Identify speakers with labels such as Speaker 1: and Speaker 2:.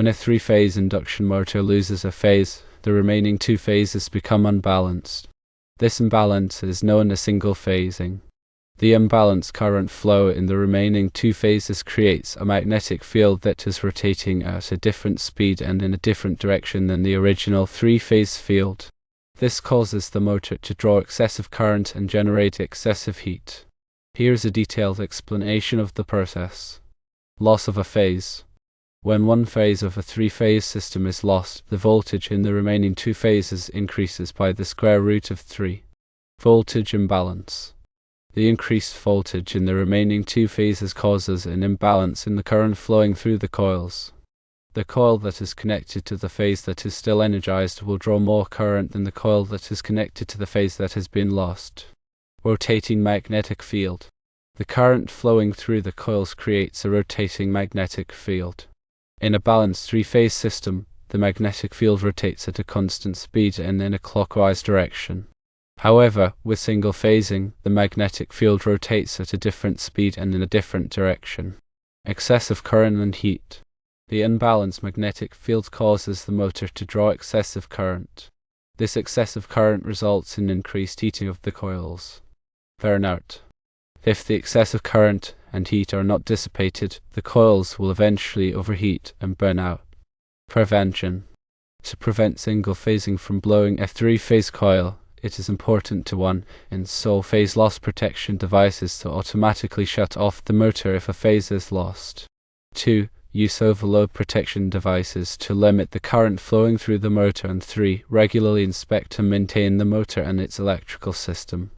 Speaker 1: When a three-phase induction motor loses a phase, the remaining two phases become unbalanced. This imbalance is known as single phasing. The unbalanced current flow in the remaining two phases creates a magnetic field that is rotating at a different speed and in a different direction than the original three-phase field. This causes the motor to draw excessive current and generate excessive heat. Here's a detailed explanation of the process. Loss of a phase. When one phase of a three-phase system is lost, the voltage in the remaining two phases increases by the square root of 3. Voltage imbalance. The increased voltage in the remaining two phases causes an imbalance in the current flowing through the coils. The coil that is connected to the phase that is still energized will draw more current than the coil that is connected to the phase that has been lost. Rotating magnetic field. The current flowing through the coils creates a rotating magnetic field. In a balanced three-phase system, the magnetic field rotates at a constant speed and in a clockwise direction. However, with single phasing, the magnetic field rotates at a different speed and in a different direction. Excessive current and heat. The unbalanced magnetic field causes the motor to draw excessive current. This excessive current results in increased heating of the coils. Burnout. If the excessive current and heat are not dissipated, the coils will eventually overheat and burn out. Prevention. To prevent single phasing from blowing a three-phase coil, it is important to install phase loss protection devices to automatically shut off the motor if a phase is lost. 2. Use overload protection devices to limit the current flowing through the motor. And 3. Regularly inspect and maintain the motor and its electrical system.